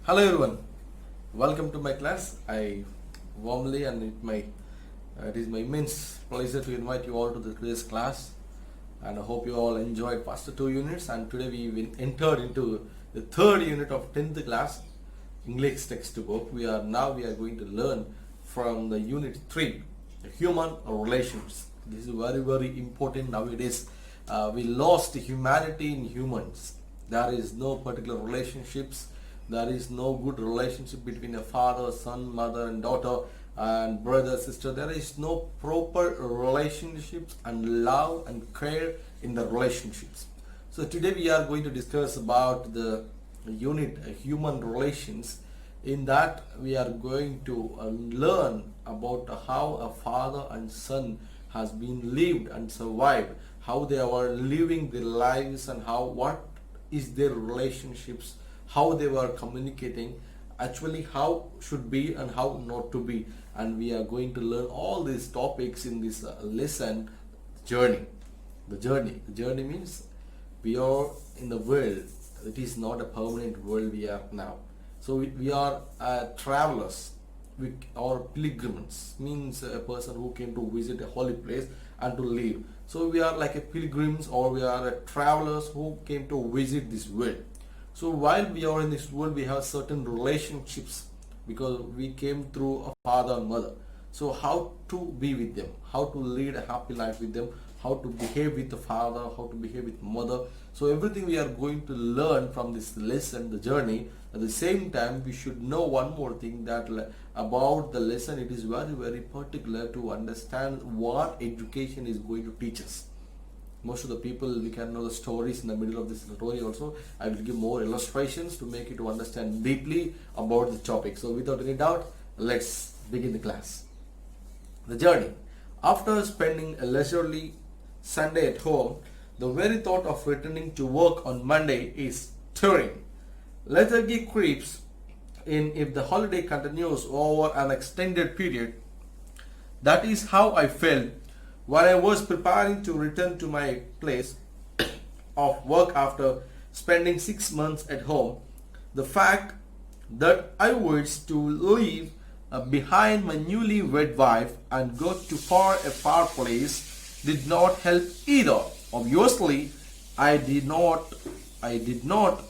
Hello everyone, welcome to my class. I warmly and it is my immense pleasure to invite you all to today's class, and I hope you all enjoyed past two units. And today we entered into the third unit of 10th class English textbook. We are going to learn from the unit 3, the human relations. This is very important nowadays. We lost humanity in humans. There is no particular relationships. There is no good relationship between a father, son, mother and daughter, and brother, sister. There is no proper relationships and love and care in the relationships. So today we are going to discuss about the unit human relations. In that we are going to learn about how a father and son has been lived and survived, how they are living their lives, and what is their relationships, how they were communicating, actually how should be and how not to be. And we are going to learn all these topics in this lesson. The journey means we are in the world. It is not a permanent world we are now. So we are travelers. We are pilgrims, means a person who came to visit a holy place and to live. So we are like a pilgrims, or we are travelers who came to visit this world. So while we are in this world, we have certain relationships because we came through a father and mother. So how to be with them, how to lead a happy life with them, how to behave with the father, how to behave with mother. So everything we are going to learn from this lesson, the journey. At the same time, we should know one more thing, that about the lesson, it is very particular to understand what education is going to teach us. Most of the people, we can know the stories in the middle of this story also. I will give more illustrations to make you to understand deeply about the topic. So without any doubt, let's begin the class. The journey. After spending a leisurely Sunday at home, the very thought of returning to work on Monday is stirring. Lethargy creeps in if the holiday continues over an extended period. That is how I felt when I was preparing to return to my place of work after spending 6 months at home. The fact that I was to leave behind my newly wed wife and go to a far place did not help either. Obviously, I did not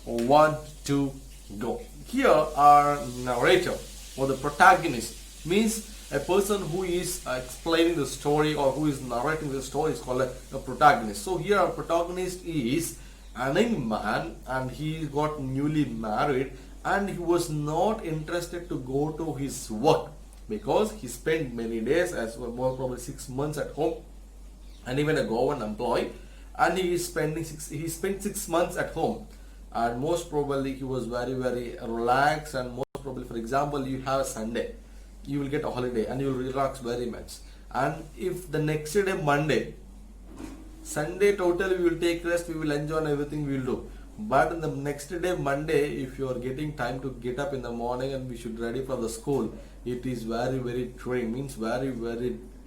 want to go. Here, our narrator or the protagonist means a person who is explaining the story or who is narrating the story is called a protagonist. So here our protagonist is an young man, and he got newly married, and he was not interested to go to his work because he spent many days, as well, more probably 6 months at home, and even a government employee, and he spent 6 months at home, and most probably he was very relaxed. And most probably, for example, you have a Sunday, you will get a holiday and you will relax very much. And if the next day Monday, Sunday totally we will take rest, we will enjoy and everything we will do. But in the next day Monday, if you are getting time to get up in the morning and we should ready for the school, it is very trying, means very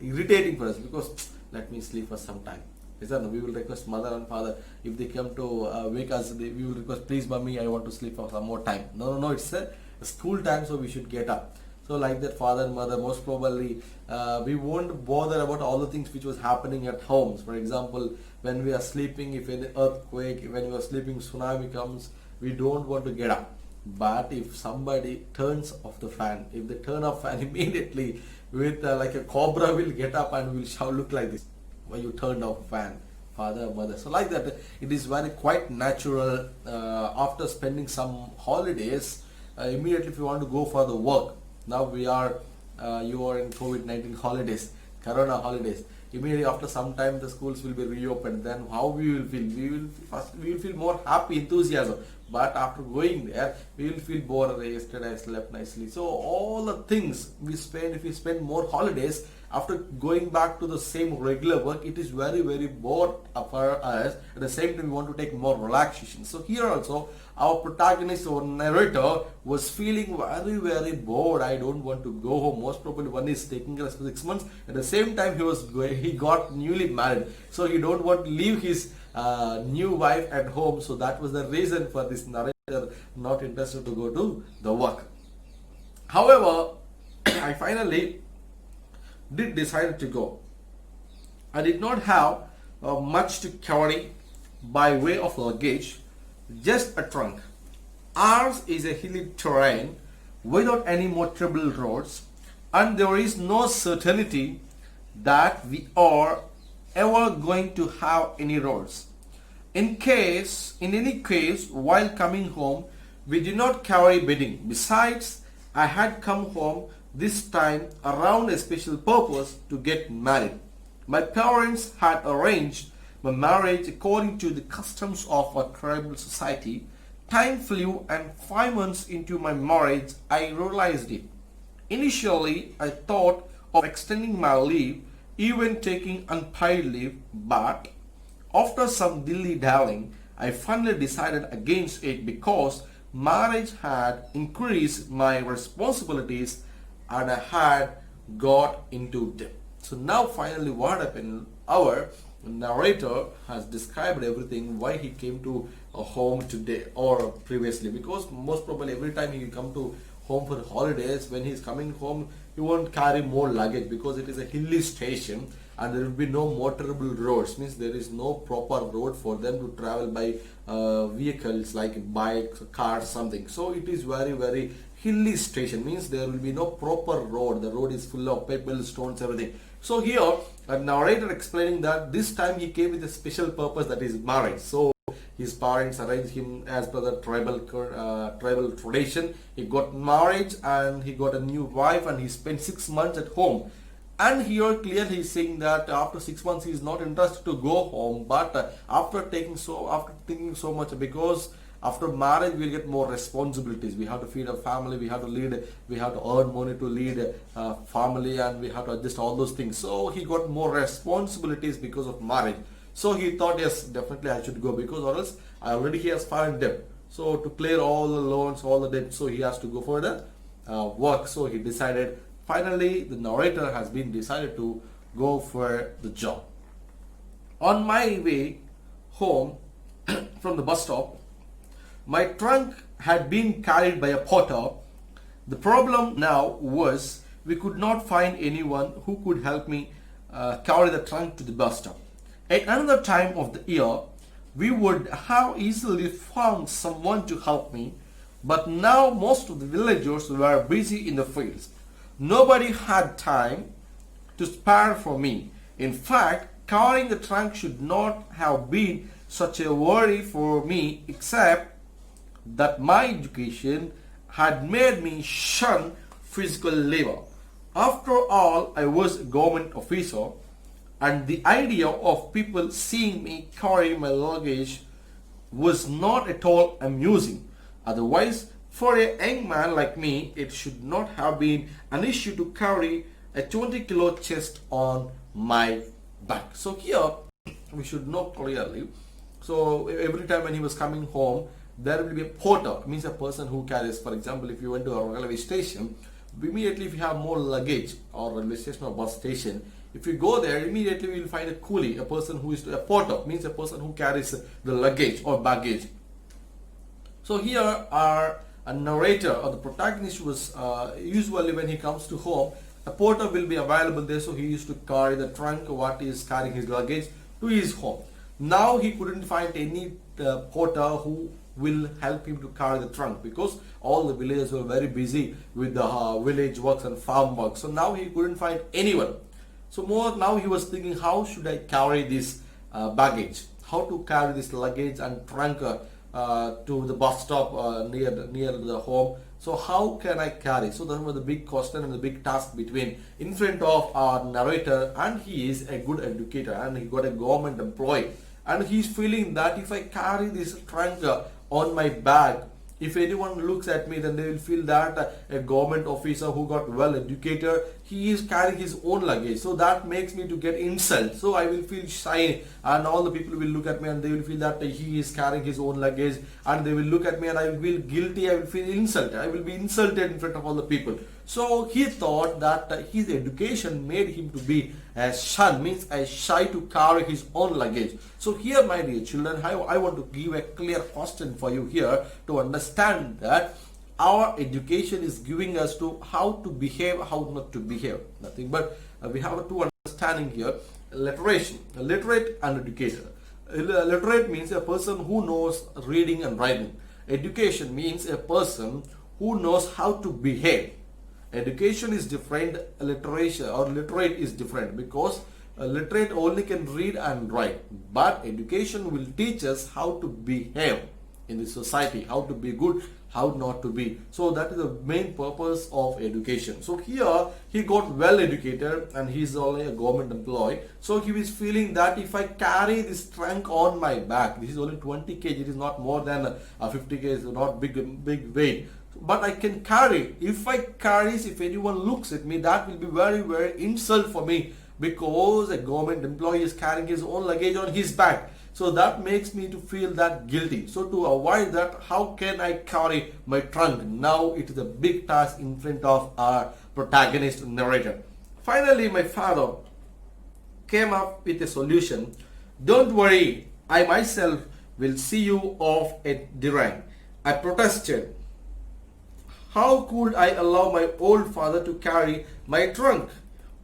irritating for us, because let me sleep for some time. Is that no? We will request mother and father, if they come to wake us, we will request, please mommy, I want to sleep for some more time. No, it's a school time, so we should get up. So like that, father and mother, most probably we won't bother about all the things which was happening at homes. For example, when we are sleeping, if any earthquake, when we are sleeping, tsunami comes, we don't want to get up. But if somebody turns off the fan, if they turn off fan immediately, with like a cobra will get up and will shout, look like this, why you turned off fan, father, mother. So like that, it is quite natural after spending some holidays, immediately if you want to go for the work. Now you are in COVID-19 holidays, Corona holidays. Immediately after some time, the schools will be reopened. Then how we will feel? We will feel more happy, enthusiasm. But after going there, we will feel bored. Yesterday I slept nicely. So all the things we spend, if we spend more holidays, after going back to the same regular work, it is very bored for us. At the same time, we want to take more relaxation. So here also, our protagonist or narrator was feeling very bored. I don't want to go home. Most probably one is taking rest for 6 months. At the same time, he got newly married, so he don't want to leave his new wife at home. So that was the reason for this narrator They're not interested to go to the work. However, I finally did decide to go. I did not have much to carry by way of luggage, just a trunk. Ours is a hilly terrain without any motorable roads, and there is no certainty that we are ever going to have any roads. In any case, while coming home, we did not carry bedding. Besides, I had come home this time around a special purpose to get married. My parents had arranged my marriage according to the customs of a tribal society. Time flew, and 5 months into my marriage, I realized it. Initially, I thought of extending my leave, even taking unpaid leave, but after some dilly-dallying, I finally decided against it because marriage had increased my responsibilities and I had got into debt. So now finally what happened, our narrator has described everything why he came to a home today or previously, because most probably every time he will come to home for holidays, when he is coming home he won't carry more luggage because it is a hilly station and there will be no motorable roads, means there is no proper road for them to travel by vehicles like bikes, cars, something. So it is very hilly station, means there will be no proper road. The road is full of pebbles, stones, everything. So here a narrator explaining that this time he came with a special purpose, that is marriage. So his parents arranged him as per the tribal tradition. He got married and he got a new wife and he spent 6 months at home. And here clearly he is saying that after 6 months he is not interested to go home, but after thinking so much, because after marriage we will get more responsibilities. We have to feed a family, we have to earn money to lead a family, and we have to adjust all those things. So he got more responsibilities because of marriage. So he thought, yes, definitely I should go, because or else he has foreign debt. So to clear all the loans, all the debt, so he has to go for the work. So he decided, finally the narrator has been decided to go for the job. On my way home from the bus stop, my trunk had been carried by a porter. The problem now was we could not find anyone who could help me carry the trunk to the bus stop. At another time of the year, we would have easily found someone to help me, but now most of the villagers were busy in the fields. Nobody had time to spare for me. In fact, carrying the trunk should not have been such a worry for me, except that my education had made me shun physical labor. After all, I was a government officer, and the idea of people seeing me carry my luggage was not at all amusing. Otherwise, for a young man like me, it should not have been an issue to carry a 20-kilo chest on my back. So here we should know clearly. So every time when he was coming home, there will be a porter, means a person who carries. For example, if you went to a railway station, immediately if you have more luggage, or railway station or bus station, if you go there, immediately you will find a coolie, a person who is a porter, means a person who carries the luggage or baggage. So here our a narrator or the protagonist was usually when he comes to home, a porter will be available there, so he used to carry the trunk, what is carrying his luggage, to his home. Now he couldn't find any porter who will help him to carry the trunk, because all the villagers were very busy with the village works and farm work. So now he couldn't find anyone. So now he was thinking, how should I carry this baggage? How to carry this luggage and trunk to the bus stop near the home? So how can I carry? So that was the big question and the big task in front of our narrator, and he is a good educator and he got a government employee, and he's feeling that if I carry this trunk on my bag, if anyone looks at me, then they will feel that a government officer who got well educated, he is carrying his own luggage. So that makes me to get insult. So I will feel shy, and all the people will look at me and they will feel that he is carrying his own luggage, and they will look at me and I will feel guilty, I will feel insulted. I will be insulted in front of all the people. So he thought that his education made him to be a son, means a shy to carry his own luggage. So here, my dear children, I want to give a clear question for you here to understand that our education is giving us to how to behave, how not to behave. Nothing but we have two understanding here: literation, literate and educator. Literate means a person who knows reading and writing. Education means a person who knows how to behave. Education is different, literature or literate is different, because a literate only can read and write, but education will teach us how to behave in the society, how to be good, how not to be. So that is the main purpose of education. So here he got well educated and he is only a government employee. So he was feeling that if I carry this trunk on my back, this is only 20 kg, it is not more than 50 kg, it's not big weight, but I can carry. If I carry, if anyone looks at me, that will be very insult for me, because a government employee is carrying his own luggage on his back. So that makes me to feel that guilty. So to avoid that, how can I carry my trunk? Now it is a big task in front of our protagonist narrator. Finally, my father came up with a solution. Don't worry, I myself will see you off at Dirang. I protested. How could I allow my old father to carry my trunk?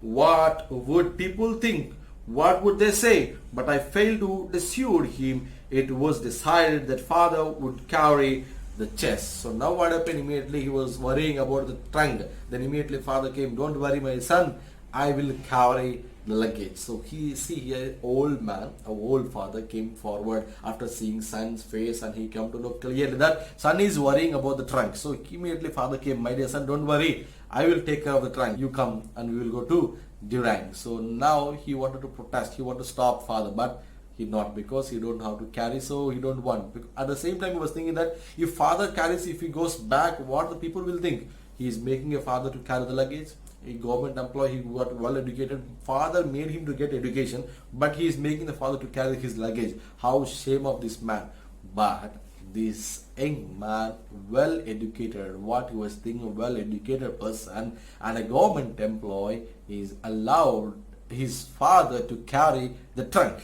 What would people think? What would they say? But I failed to dissuade him. It was decided that father would carry the chest. So now what happened? Immediately he was worrying about the trunk. Then immediately father came. Don't worry, my son, I will carry the luggage. So he see here, old man, our old father came forward after seeing son's face, and he came to know clearly that son is worrying about the trunk. So immediately father came. My dear son, don't worry, I will take care of the trunk. You come and we will go to Durang. So now he wanted to protest, he wanted to stop father, but he not, because he don't know how to carry, so he don't want. At the same time he was thinking that if father carries, if he goes back, what the people will think? He is making a father to carry the luggage. A government employee, he got well educated, father made him to get education, but he is making the father to carry his luggage. How shame of this man. But this young man, well educated, what he was thinking, a well educated person and a government employee, is allowed his father to carry the trunk.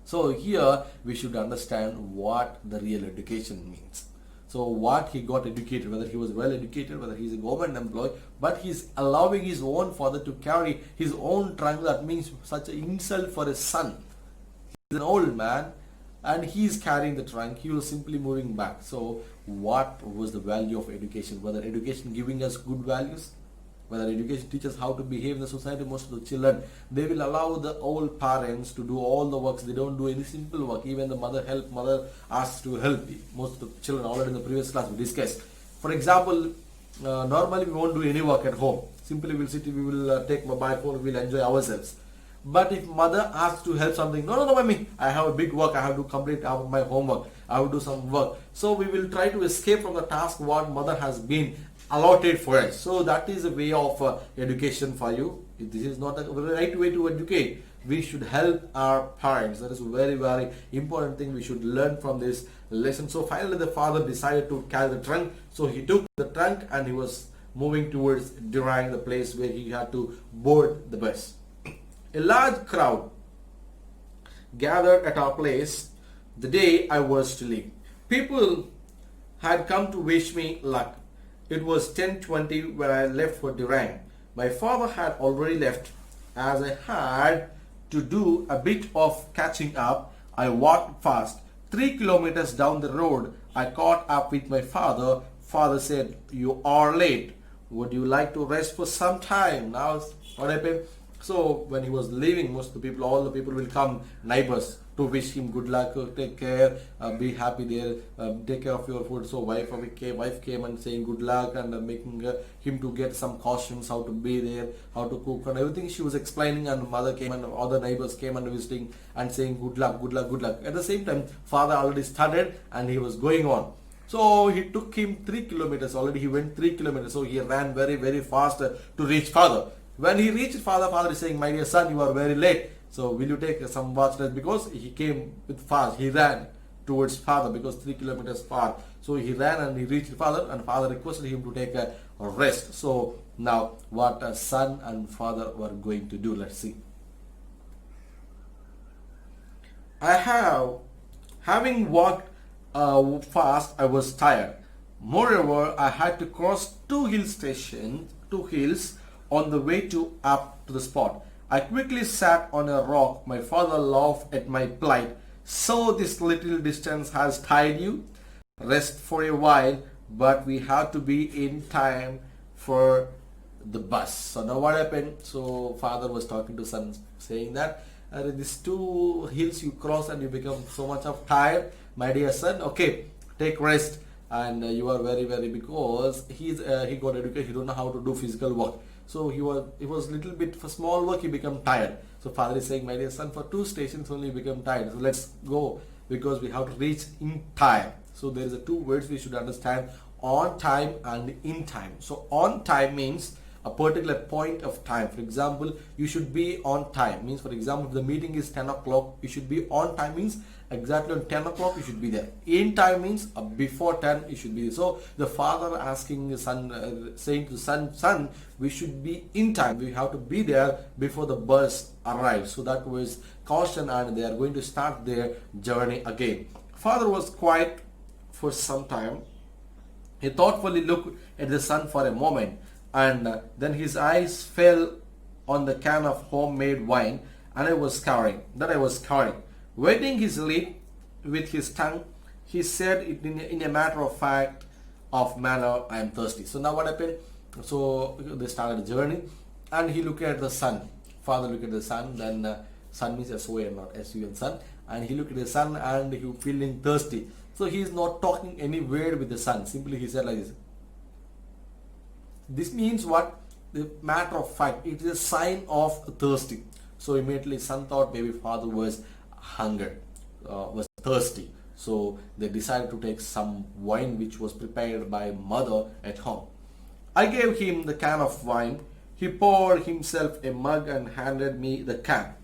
So here we should understand what the real education means. So what he got educated, whether he was well educated, whether he is a government employee, but he is allowing his own father to carry his own trunk. That means such an insult for his son. He is an old man and he is carrying the trunk. He was simply moving back. So what was the value of education? Whether education giving us good values, whether education teaches how to behave in the society. Most of the children, they will allow the old parents to do all the works. They don't do any simple work. Even the mother asks to help. Most of the children, already in the previous class we discussed. For example, normally we won't do any work at home. Simply we'll sit, we will take mobile phone, we will enjoy ourselves. But if mother asks to help something, no, mommy, I have a big work, I have to complete my homework, I will do some work. So we will try to escape from the task what mother has been allotted for us. So that is a way of education for you. This is not the right way to educate. We should help our parents. That is a very important thing we should learn from this lesson. So finally the father decided to carry the trunk. So he took the trunk and he was moving towards Durang, the place where he had to board the bus. A large crowd gathered at our place the day I was to leave. People had come to wish me luck. It was 10:20 when I left for Durang. My father had already left. As I had to do a bit of catching up, I walked fast. 3 kilometers down the road, I caught up with my father. Father said, "You are late. Would you like to rest for some time?" Now, what happened? So when he was leaving, all the people will come, neighbors, to wish him good luck, take care, be happy there, take care of your food. So wife came and saying good luck and making him to get some cautions, how to be there, how to cook and everything. She was explaining, and mother came and other neighbors came and visiting and saying good luck, good luck, good luck. At the same time, father already started and he was going on. So he took him 3 kilometers. Already he went 3 kilometers. So he ran very fast to reach father. When he reached father is saying, "My dear son, you are very late. So will you take some watch rest?" Because he came with fast. He ran towards father because 3 kilometers far. So he ran and he reached the father, and father requested him to take a rest. So now what a son and father were going to do, let's see. Having walked fast, I was tired. Moreover, I had to cross two hills on the way up to the spot. I quickly sat on a rock. My father laughed at my plight. So this little distance has tired you? Rest for a while, but we have to be in time for the bus. So now what happened? So father was talking to son, saying that these two hills you cross and you become so much of tired, my dear son. Okay, take rest, and you are very because he got education. He don't know how to do physical work. So he was little bit for small work. He become tired. So father is saying, my dear son, for 2 stations only you become tired. So let's go, because we have to reach in time. So there is a 2 words we should understand: on time and in time. So on time means a particular point of time. For example, you should be on time means, for example, if the meeting is 10 o'clock, you should be on time means exactly on 10 o'clock you should be there. In time means before 10 you should be there. So the father asking the son, saying to the son, we should be in time. We have to be there before the bus arrives. So that was caution, and they are going to start their journey again. Father was quiet for some time. He thoughtfully looked at the son for a moment, and then his eyes fell on the can of homemade wine I was carrying. Wetting his lip with his tongue, he said it in a matter of fact manner, I am thirsty. So now what happened? So they started the journey, and he looked at the son. Father looked at the son, then son means S-O-N, not S-U-N, son. And he looked at the son and he was feeling thirsty. So he is not talking any word with the son. Simply he said like this. This means what? The matter of fact. It is a sign of thirsty. So immediately son thought maybe father was was thirsty. So they decided to take some wine which was prepared by mother at home. I gave him the can of wine. He poured himself a mug and handed me the can.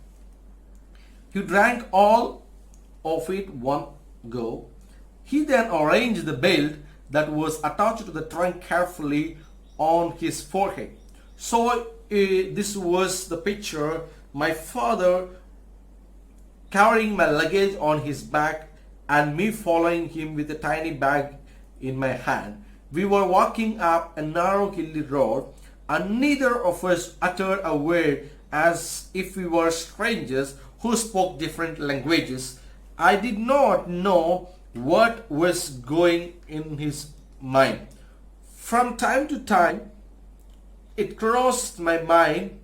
He drank all of it one go. He then arranged the belt that was attached to the trunk carefully on his forehead. So this was the picture: my father carrying my luggage on his back and me following him with a tiny bag in my hand. We were walking up a narrow hilly road, and neither of us uttered a word, as if we were strangers who spoke different languages. I did not know what was going in his mind. From time to time, it crossed my mind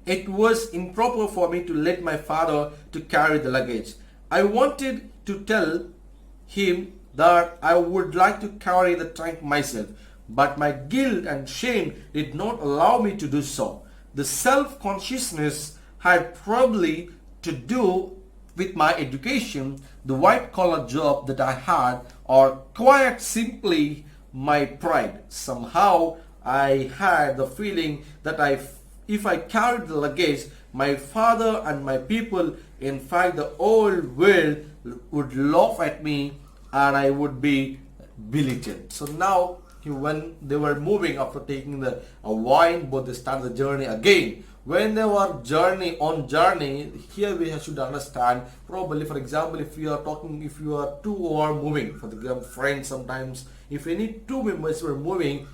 it was improper for me to let my father to carry the luggage. I wanted to tell him that I would like to carry the trunk myself, but my guilt and shame did not allow me to do so. The self-consciousness had probably to do with my education, the white-collar job that I had, or quite simply my pride. Somehow I had the feeling that if I carried the luggage, my father and my people, in fact the whole world, would laugh at me and I would be belittled. So now when they were moving after taking the wine, both they started the journey again. When they were on journey, here we should understand, probably for example, if you are two who are moving, for example friends, sometimes if any 2 members were moving,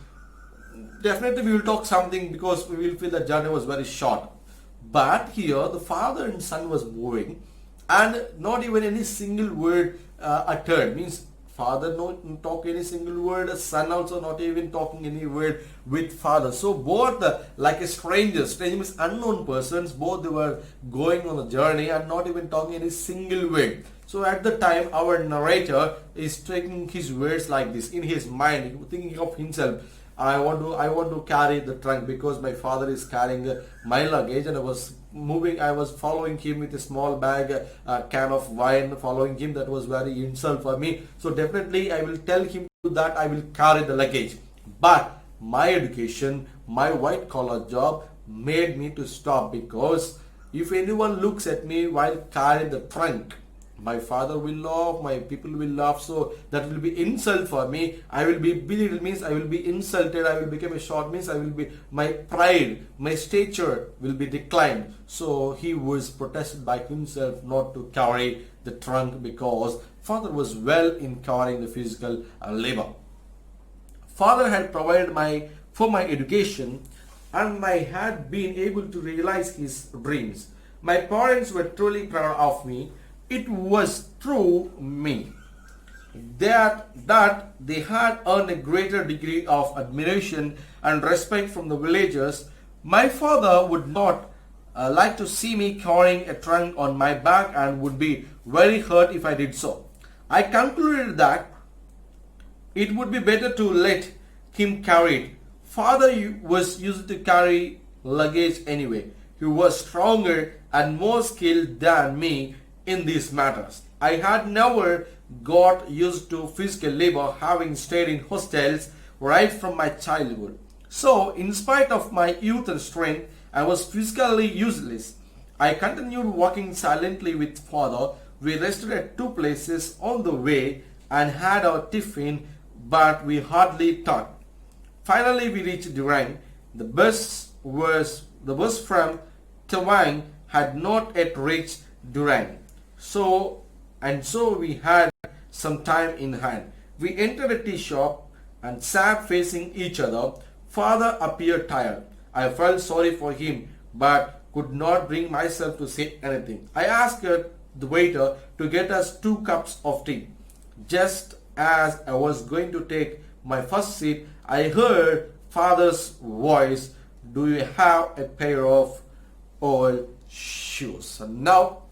definitely we will talk something because we will feel the journey was very short. But here the father and son was moving and not even any single word uttered. Means father not talk any single word, son also not even talking any word with father. So both like a stranger means unknown persons, both they were going on a journey and not even talking any single word. So at the time our narrator is taking his words like this in his mind, thinking of himself. I want to carry the trunk because my father is carrying my luggage, and I was following him with a small bag, can of wine, following him. That was very insult for me. So definitely I will tell him that I will carry the luggage. But my education, my white collar job made me to stop, because if anyone looks at me while carrying the trunk, My father will laugh, my people will laugh, so that will be insult for me. I will be belittled, means I will be insulted, I will become a short, means I will be, my pride, my stature will be declined. So he was protested by himself not to carry the trunk, because father was well in carrying the physical labor. Father had provided for my education, and I had been able to realize his dreams. My parents were truly proud of me. It was through me that they had earned a greater degree of admiration and respect from the villagers. My father would not like to see me carrying a trunk on my back and would be very hurt if I did so. I concluded that it would be better to let him carry it. Father was used to carry luggage anyway. He was stronger and more skilled than me in these matters. I had never got used to physical labor, having stayed in hostels right from my childhood. So, in spite of my youth and strength, I was physically useless. I continued walking silently with father. We rested at two places on the way and had our tiffin, but we hardly talked. Finally, we reached Durang. The bus from Tawang had not yet reached Durang. So we had some time in hand. We entered a tea shop and sat facing each other. Father appeared tired. I felt sorry for him, but could not bring myself to say anything. I asked the waiter to get us 2 cups of tea. Just as I was going to take my first sip, I heard father's voice, "Do you have a pair of old shoes?" And now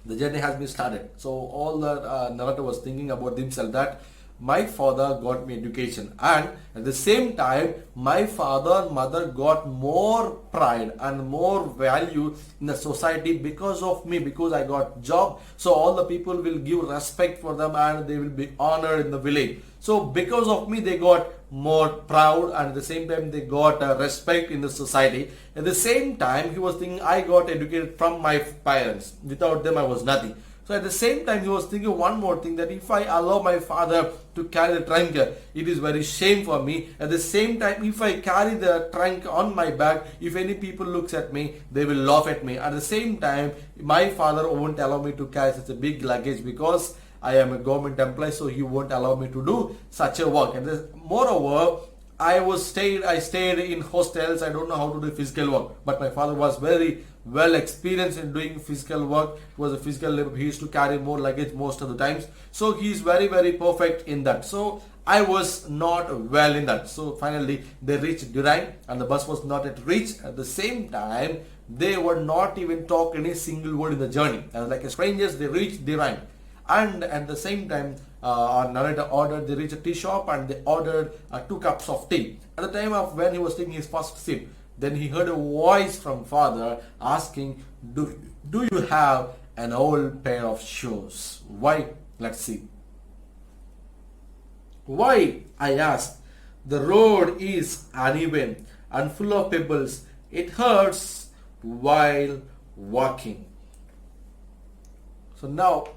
the journey has been started. So all the narrator was thinking about himself, that my father got me education, and at the same time my father and mother got more pride and more value in the society because of me, because I got job. So all the people will give respect for them and they will be honored in the village. So because of me they got more proud, and at the same time they got respect in the society. At the same time he was thinking, I got educated from my parents, without them I was nothing. So at the same time he was thinking one more thing, that if I allow my father to carry the trunk, it is very shame for me. At the same time, if I carry the trunk on my back, if any people looks at me, they will laugh at me. At the same time, my father won't allow me to carry such a big luggage, because I am a government employee, so he won't allow me to do such a work. And moreover, I stayed in hostels. I don't know how to do physical work, but my father was very well experienced in doing physical work. It was a physical labor. He used to carry more luggage most of the times. So he is very, very perfect in that. So I was not well in that. So finally they reached Durang, and the bus was not yet reached. At the same time, they were not even talk any single word in the journey. As like strangers, they reached Durang. And at the same time, our narrator ordered, they reached a tea shop and they ordered 2 cups of tea. At the time of when he was taking his first sip, then he heard a voice from father asking, do you have an old pair of shoes? Why? Let's see. Why? I asked. The road is uneven and full of pebbles. It hurts while walking. So now,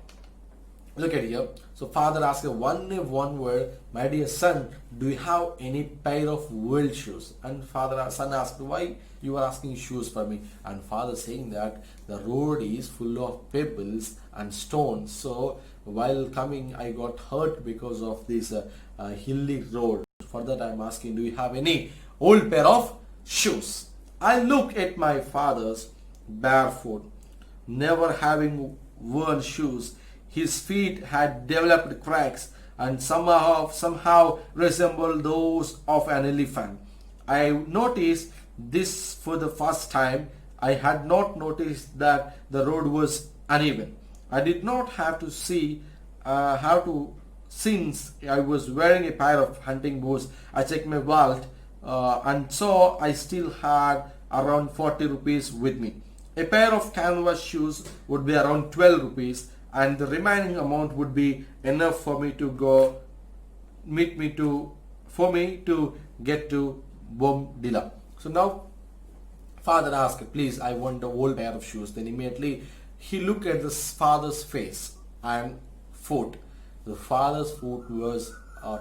look at here. So father asked one word, my dear son, do you have any pair of old shoes? And son asked, why you are asking shoes for me? And father saying that the road is full of pebbles and stones. So while coming, I got hurt because of this hilly road. For that I am asking, do you have any old pair of shoes? I look at my father's barefoot, never having worn shoes. His feet had developed cracks and somehow resembled those of an elephant. I noticed this for the first time. I had not noticed that the road was uneven. I did not have to see since I was wearing a pair of hunting boots. I checked my wallet and saw I still had around 40 rupees with me. A pair of canvas shoes would be around 12 rupees, and the remaining amount would be enough for me to get to Bomdila. So now father asked, please, I want a whole pair of shoes. Then immediately he looked at his father's face. and foot. The father's foot was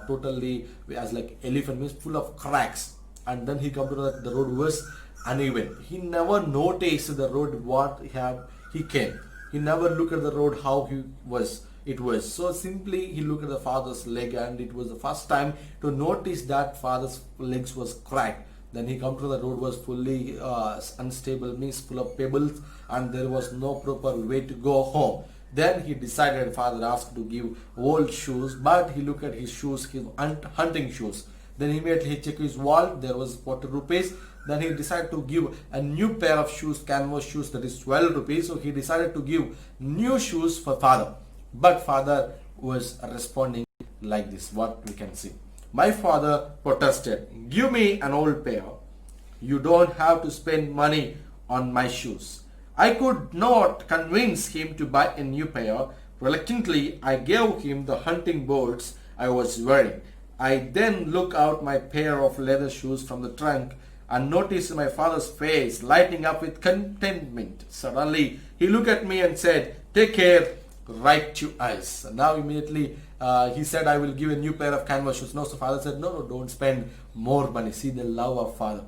totally as like elephant, means full of cracks. And then he come to the road was uneven. He never noticed the road what he came. He never looked at the road how it was. So simply he looked at the father's leg, and it was the first time to notice that father's legs was cracked. Then he come to the road was fully unstable, means full of pebbles, and there was no proper way to go home. Then he decided, father asked to give old shoes, but he looked at his shoes, his hunting shoes. Then immediately he checked his wallet, there was 40 rupees. Then he decided to give a new pair of shoes, canvas shoes, that is 12 rupees. So he decided to give new shoes for father. But father was responding like this, what we can see. My father protested, give me an old pair. You don't have to spend money on my shoes. I could not convince him to buy a new pair. Reluctantly, I gave him the hunting boots I was wearing. I then looked out my pair of leather shoes from the trunk and noticed my father's face lighting up with contentment. Suddenly, he looked at me and said, take care, right to us. Now immediately he said, I will give a new pair of canvas shoes. No, so father said, no, don't spend more money. See the love of father.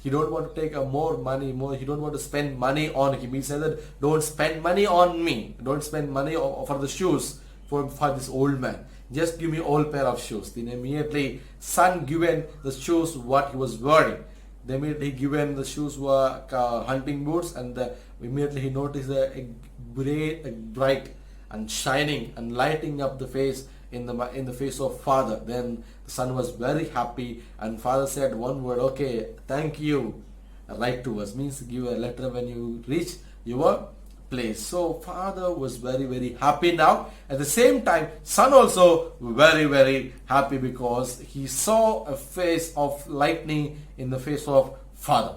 He don't want to take more money, he don't want to spend money on him. He said that don't spend money on me. Don't spend money for the shoes for this old man. Just give me old pair of shoes. Then immediately son given the shoes what he was wearing. Then immediately given the shoes were hunting boots, and immediately he noticed a bright and shining and lighting up the face in the face of father. Then the son was very happy, and father said one word, okay, thank you, write to us, means give a letter when you reach your place. So father was very happy now. At the same time, son also very happy, because he saw a face of lightning in the face of father.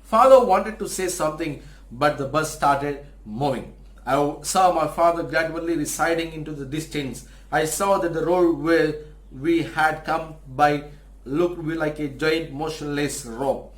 Father wanted to say something, but the bus started moving. I saw my father gradually receding into the distance. I saw that the road where we had come by looked like a giant motionless rope.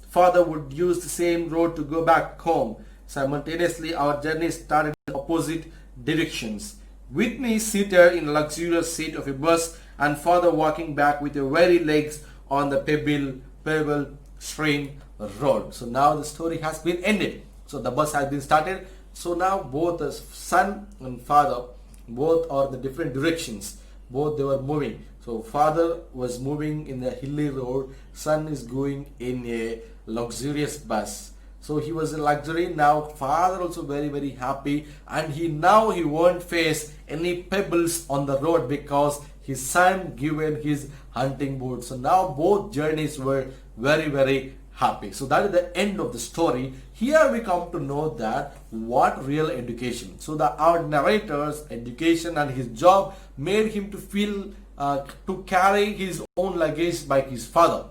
Father would use the same road to go back home. Simultaneously, our journey started in opposite directions. With me seated in a luxurious seat of a bus, and father walking back with a weary legs on the pebble strewn road. So now the story has been ended. So the bus has been started. So now both the son and father, both are the different directions. Both they were moving. So father was moving in the hilly road, son is going in a luxurious bus. So he was in luxury. Now father also very happy, and he won't face any pebbles on the road because his son given his hunting boots. So now both journeys were very happy. So that is the end of the story. Here we come to know that what real education. So our narrator's education and his job made him to feel to carry his own luggage by his father.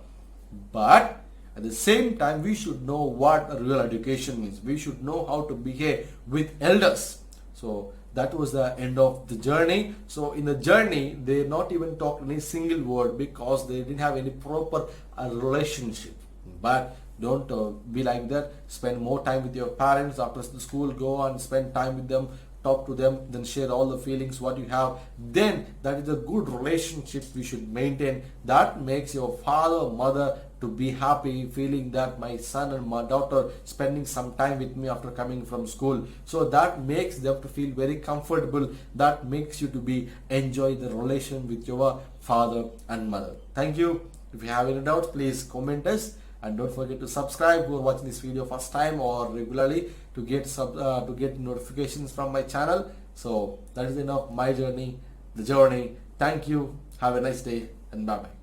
But at the same time, we should know what real education means. We should know how to behave with elders. So that was the end of the journey. So in the journey, they not even talked any single word because they didn't have any proper relationship. But don't be like that. Spend more time with your parents after the school. Go and spend time with them. Talk to them. Then share all the feelings what you have. Then that is a good relationship we should maintain. That makes your father, mother to be happy, feeling that my son and my daughter spending some time with me after coming from school. So that makes them to feel very comfortable. That makes you to be enjoy the relation with your father and mother. Thank you. If you have any doubts, please comment us. And don't forget to subscribe who are watching this video first time or regularly to get notifications from my channel. So that is enough my journey, the journey. Thank you. Have a nice day and bye bye.